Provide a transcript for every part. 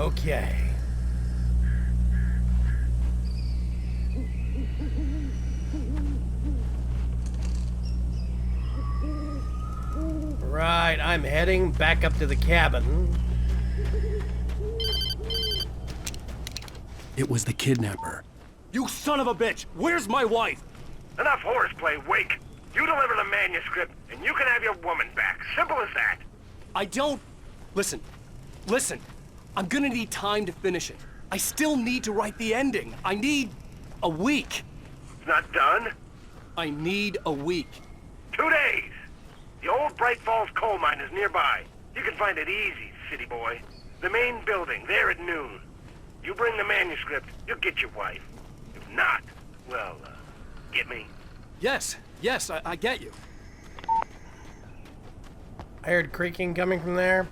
Okay. Right, I'm heading back up to the cabin. It was the kidnapper. You son of a bitch! Where's my wife? Enough horseplay, Wake. You deliver the manuscript, and you can have your woman back. Simple as that. I don't... Listen. I'm gonna need time to finish it. I still need to write the ending. I need... a week. It's not done. I need a week. 2 days. The old Bright Falls coal mine is nearby. You can find it easy, city boy. The main building, there at noon. You bring the manuscript, you'll get your wife. If not, well, get me? Yes, I get you. I heard creaking coming from there.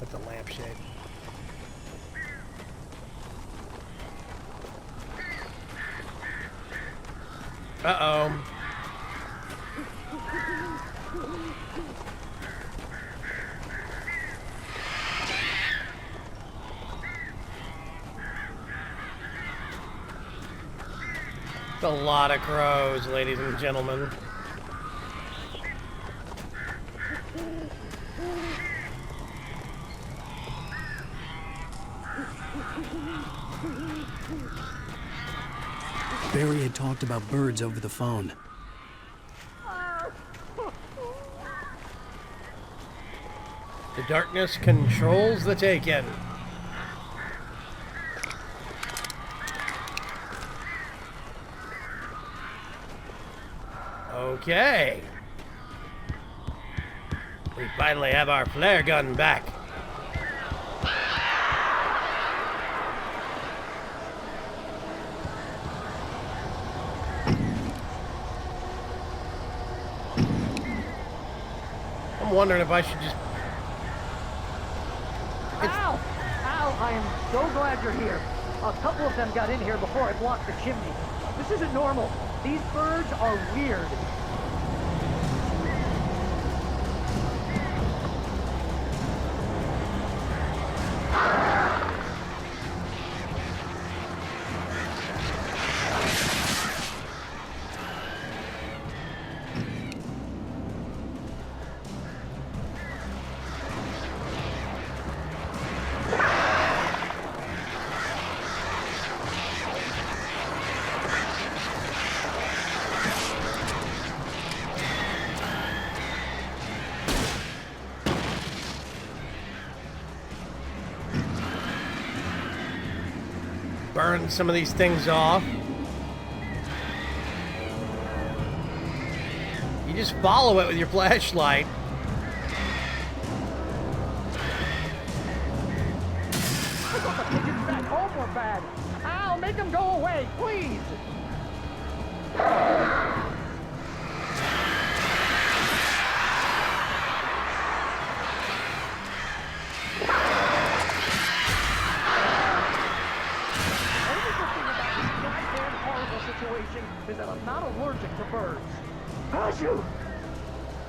With the lampshade. Uh-oh. It's a lot of crows, ladies and gentlemen. Barry had talked about birds over the phone. The darkness controls the taken. Okay. We finally have our flare gun back. I'm wondering if I should just... Ow! Ow, I am so glad you're here. A couple of them got in here before I blocked the chimney. This isn't normal. These birds are weird. Burn some of these things off. You just follow it with your flashlight. I thought the pigeons back home were bad. Ow, make them go away, please! Is that I'm not allergic to birds. Achoo!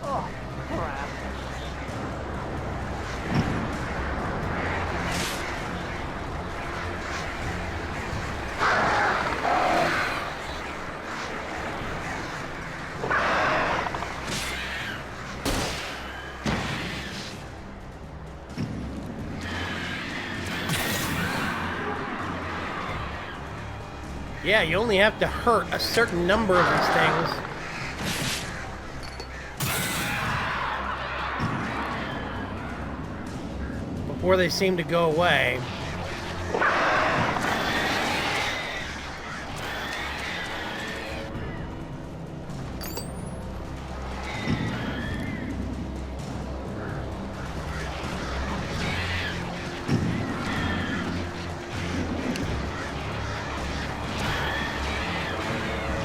Oh, crap. Yeah, you only have to hurt a certain number of these things. Before they seem to go away.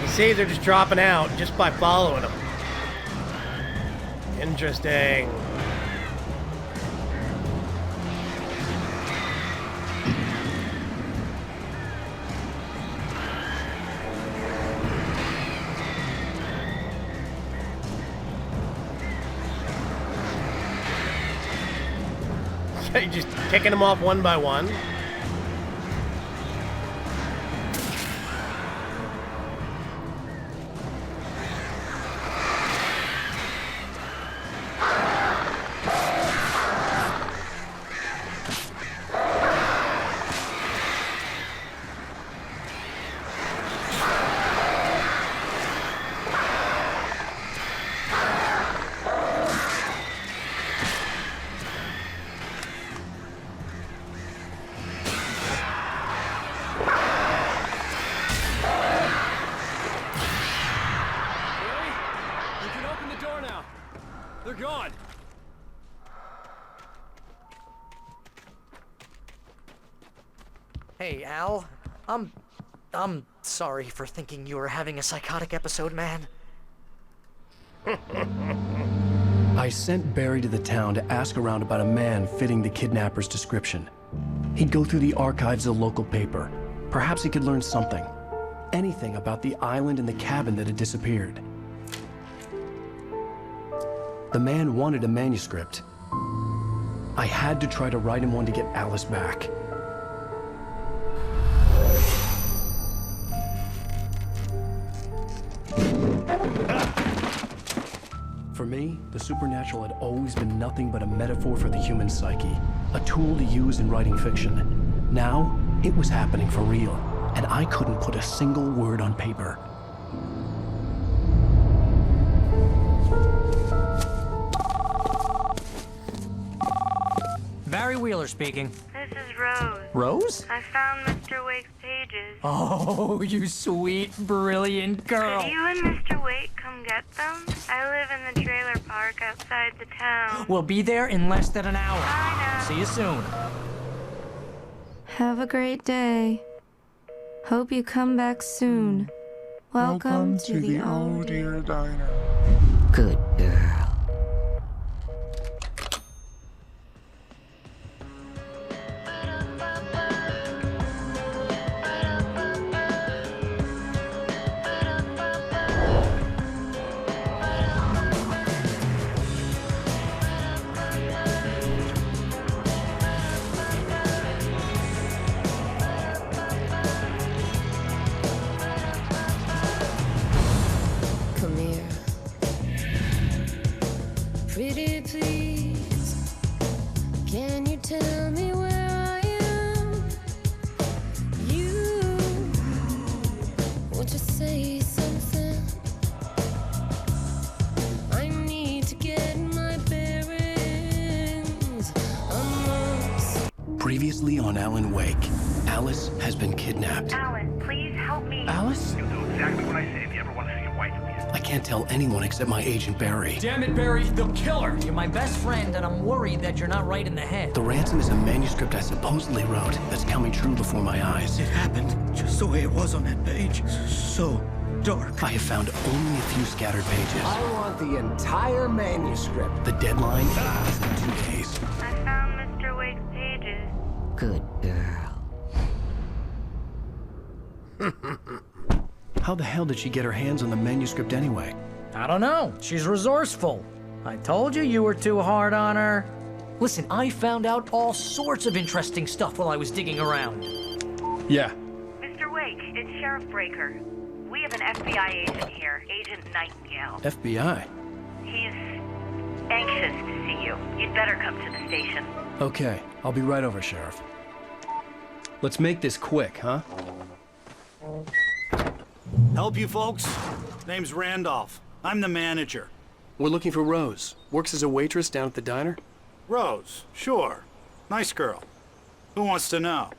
See, they're just dropping out just by following them. Interesting. So you're just picking them off one by one. They're gone! Hey, Al. I'm sorry for thinking you were having a psychotic episode, man. I sent Barry to the town to ask around about a man fitting the kidnapper's description. He'd go through the archives of the local paper. Perhaps he could learn something. Anything about the island and the cabin that had disappeared. The man wanted a manuscript. I had to try to write him one to get Alice back. For me, the supernatural had always been nothing but a metaphor for the human psyche, a tool to use in writing fiction. Now, it was happening for real, and I couldn't put a single word on paper. Barry Wheeler speaking. This is Rose. Rose? I found Mr. Wake's pages. Oh, you sweet, brilliant girl. Could you and Mr. Wake come get them? I live in the trailer park outside the town. We'll be there in less than an hour. I know. See you soon. Have a great day. Hope you come back soon. Welcome to the Oh Dear Diner. Good girl. Come here. Pretty please, can you tell me where I am? You, won't you say something? I need to get my bearings. Previously on Alan Wake, Alice has been kidnapped. Alan, please help me. Alice? You'll do exactly what I say if you ever want to see your wife again. I can't tell anyone except my agent Barry. Damn it, Barry, they'll kill her! You're my best friend, and I'm worried that you're not right in the head. The ransom is a manuscript I supposedly wrote that's coming true before my eyes. It happened just the way it was on that page. So dark. I have found only a few scattered pages. I want the entire manuscript. The deadline is in 2 days. I found Mr. Wake's pages. Good girl. How the hell did she get her hands on the manuscript anyway? I don't know. She's resourceful. I told you you were too hard on her. Listen, I found out all sorts of interesting stuff while I was digging around. Yeah. Mr. Wake, it's Sheriff Breaker. We have an FBI agent here, Agent Nightingale. FBI? He's anxious to see you. You'd better come to the station. Okay, I'll be right over, Sheriff. Let's make this quick, huh? Help you folks? Name's Randolph. I'm the manager. We're looking for Rose. Works as a waitress down at the diner. Rose, sure. Nice girl. Who wants to know?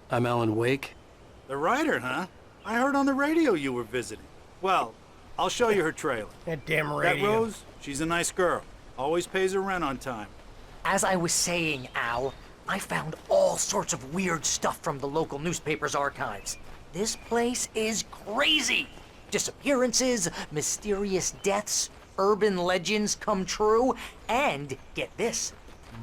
I'm Alan Wake. The writer, huh? I heard on the radio you were visiting. Well, I'll show you her trailer. That damn That radio. Rose, she's a nice girl. Always pays her rent on time. As I was saying, Al, I found all sorts of weird stuff from the local newspaper's archives. This place is crazy. Disappearances, mysterious deaths, urban legends come true, and get this,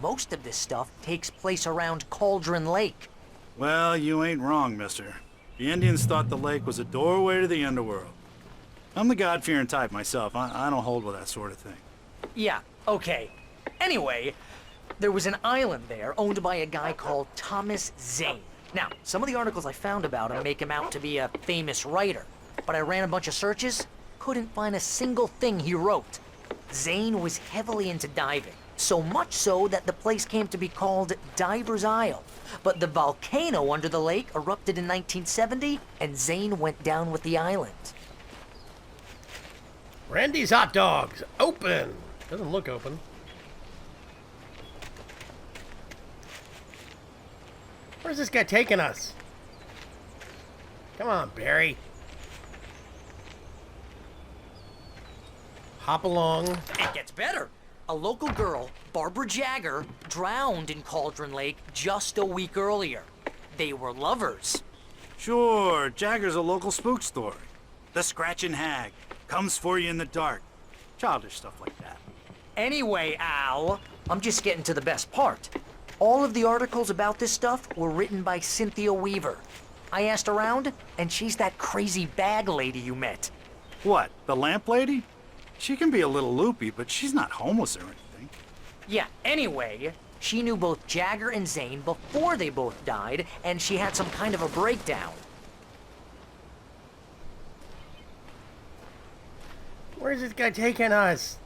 most of this stuff takes place around Cauldron Lake. Well, you ain't wrong, mister. The Indians thought the lake was a doorway to the underworld. I'm the God-fearing type myself. I don't hold with that sort of thing. Yeah, okay. Anyway, There was an island there owned by a guy called Thomas Zane. Now, some of the articles I found about him make him out to be a famous writer, but I ran a bunch of searches, couldn't find a single thing he wrote. Zane was heavily into diving, so much so that the place came to be called Diver's Isle. But the volcano under the lake erupted in 1970, and Zane went down with the island. Randy's hot dogs. Open. Doesn't look open. Where's this guy taking us? Come on, Barry. Hop along. It gets better. A local girl, Barbie Jagger, drowned in Cauldron Lake just a week earlier. They were lovers. Sure, Jagger's a local spook story. The Scratching Hag. Comes for you in the dark. Childish stuff like that. Anyway, Al, I'm just getting to the best part. All of the articles about this stuff were written by Cynthia Weaver. I asked around, and she's that crazy bag lady you met. What, the lamp lady? She can be a little loopy, but she's not homeless or anything. Yeah, anyway, she knew both Jagger and Zane before they both died, and she had some kind of a breakdown. Where's this guy taking us?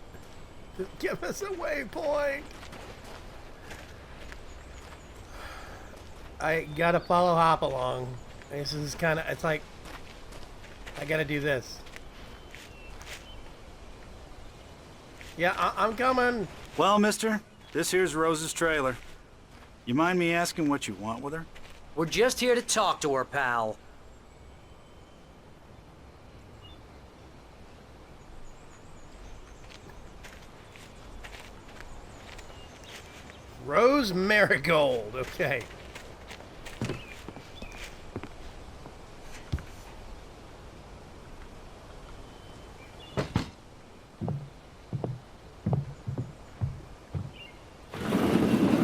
Just give us a waypoint. I gotta follow Hopalong. This is kind of, it's like, I gotta do this. Yeah, I'm coming. Well, mister, this here's Rose's trailer. You mind me asking what you want with her? We're just here to talk to her, pal. Rose Marigold. Okay.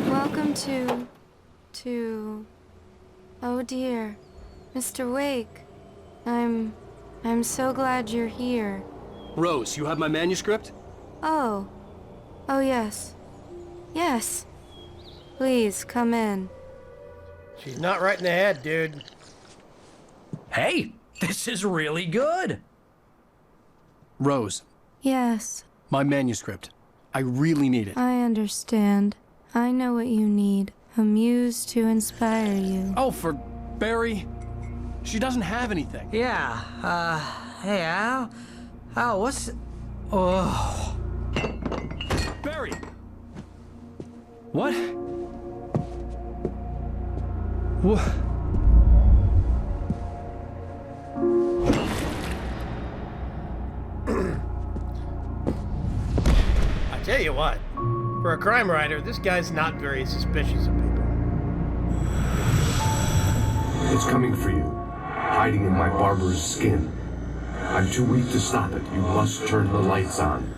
Welcome to... Oh dear. Mr. Wake. I'm so glad you're here. Rose, you have my manuscript? Oh. Oh yes. Yes. Please, come in. She's not right in the head, dude. Hey, this is really good. Rose, Yes, my manuscript. I really need it. I understand. I know what you need. A muse to inspire you. Oh, for Barry. She doesn't have anything. Yeah, hey, Al? Al, what's... Oh... Barry! What? What? I tell you what, for a crime writer, this guy's not very suspicious of people. It's coming for you, hiding in my barber's skin. I'm too weak to stop it. You must turn the lights on.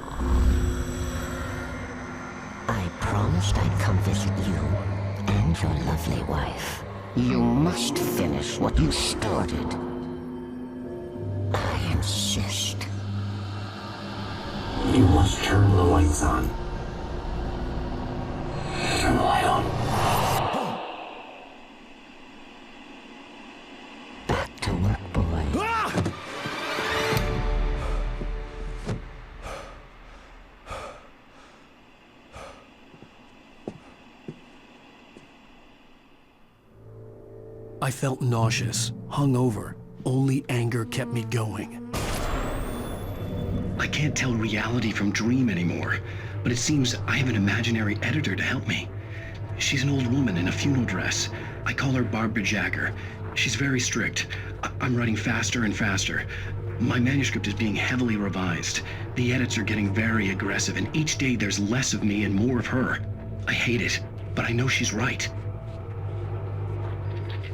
I promised I'd come visit you and your lovely wife. You must finish what you started. I insist. You must turn the lights on. Turn the light on. Back to work, boy. I felt nauseous, hungover. Only anger kept me going. I can't tell reality from dream anymore, but it seems I have an imaginary editor to help me. She's an old woman in a funeral dress. I call her Barbie Jagger. She's very strict. I'm writing faster and faster. My manuscript is being heavily revised. The edits are getting very aggressive, and each day there's less of me and more of her. I hate it, but I know she's right.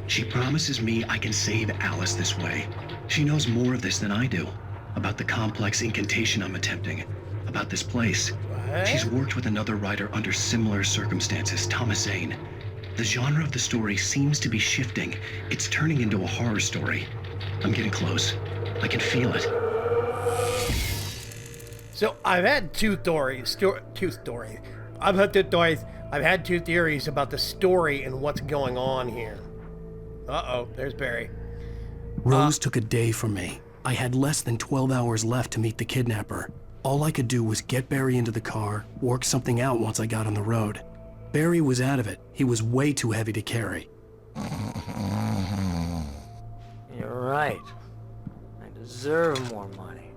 She promises me I can save Alice this way. She knows more of this than I do. About the complex incantation I'm attempting. About this place. What? She's worked with another writer under similar circumstances, Thomas Zane. The genre of the story seems to be shifting. It's turning into a horror story. I'm getting close. I can feel it. So I've had two stories. I've had two theories about the story and what's going on here. Uh-oh, there's Barry. Rose took a day from me. I had less than 12 hours left to meet the kidnapper. All I could do was get Barry into the car, work something out once I got on the road. Barry was out of it. He was way too heavy to carry. You're right. I deserve more money.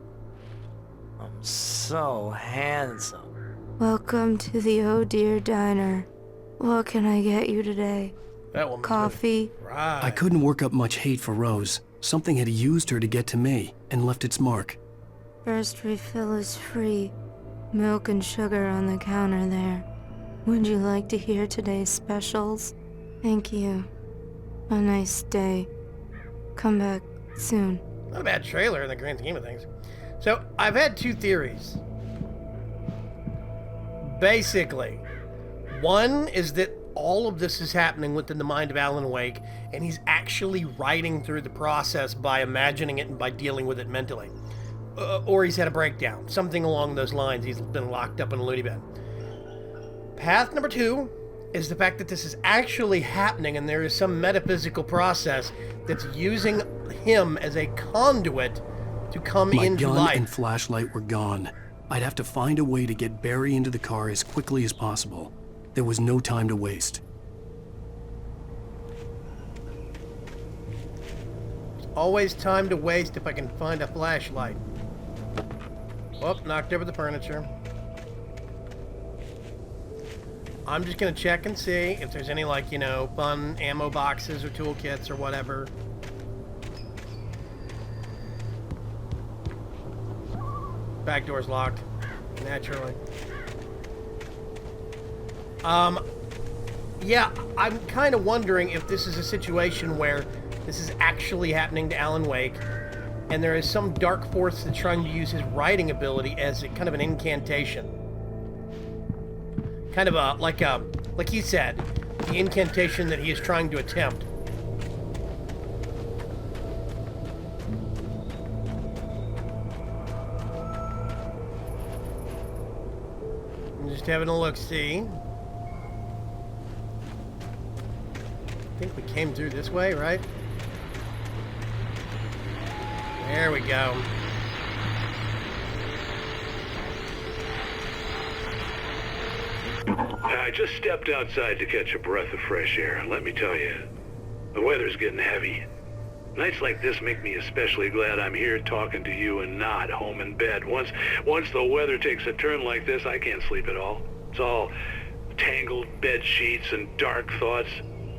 I'm so handsome. Welcome to the Oh Dear Diner. What can I get you today? That woman's Coffee? Right. I couldn't work up much hate for Rose. Something had used her to get to me and left its mark. First refill is free. Milk and sugar on the counter there. Would you like to hear today's specials? Thank you. A nice day. Come back soon. Not a bad trailer in the grand scheme of things. So, I've had two theories. Basically, one is that all of this is happening within the mind of Alan Wake, and he's actually writing through the process by imagining it and by dealing with it mentally. Or he's had a breakdown. Something along those lines. He's been locked up in a loony bin. Path number two is the fact that this is actually happening and there is some metaphysical process that's using him as a conduit to come into My gun life. and flashlight were gone. I'd have to find a way to get Barry into the car as quickly as possible. There was no time to waste. Always time to waste if I can find a flashlight. Whoop, knocked over the furniture. I'm just gonna check and see if there's any, like, you know, fun ammo boxes or toolkits or whatever. Back door's locked, naturally. Yeah, I'm kind of wondering if this is a situation where this is actually happening to Alan Wake, and there is some dark force that's trying to use his writing ability as a kind of an incantation. Kind of like he said, the incantation that he is trying to attempt. I'm just having a look-see. I think we came through this way, right? There we go. I just stepped outside to catch a breath of fresh air. Let me tell you, the weather's getting heavy. Nights like this make me especially glad I'm here talking to you and not home in bed. Once the weather takes a turn like this, I can't sleep at all. It's all tangled bed sheets and dark thoughts,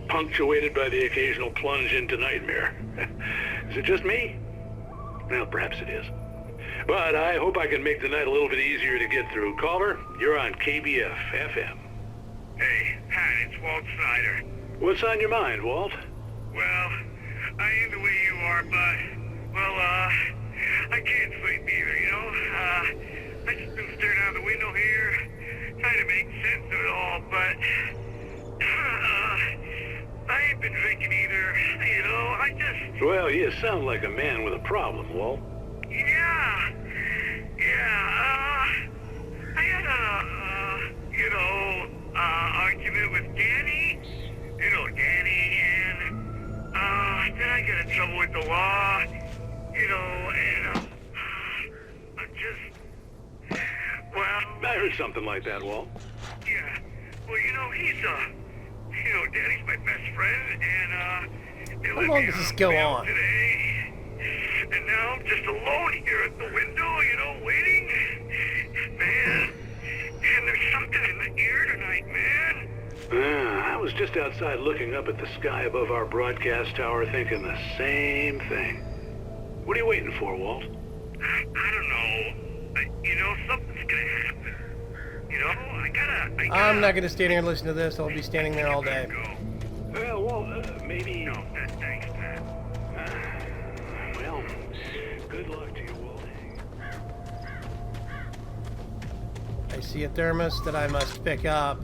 punctuated by the occasional plunge into nightmare. Is it just me? Well, perhaps it is. But I hope I can make the night a little bit easier to get through. Caller, you're on KBF FM. Hey, Pat, it's Walt Snyder. What's on your mind, Walt? Well, I am the way you are, but, well, I can't sleep either, you know? I just been staring out the window here, trying to make sense of it all, but, I ain't been drinking either, you know? Well, you sound like a man with a problem, Walt. I had argument with Danny, and, then I got in trouble with the law, and, I'm just, well... I heard something like that, Walt. Yeah, well, he's, Danny's my best friend, and, How long does this go on? Today, and now I'm just alone here at the window, waiting. Man, and there's something in the air tonight, man. I was just outside looking up at the sky above our broadcast tower thinking the same thing. What are you waiting for, Walt? I don't know. Something's gonna happen. I gotta... I'm not gonna stand here and listen to this. I'll be standing there all day. Well, Walt, maybe... No, thanks, Pat. Well, good luck to you, Walt. I see a thermos that I must pick up.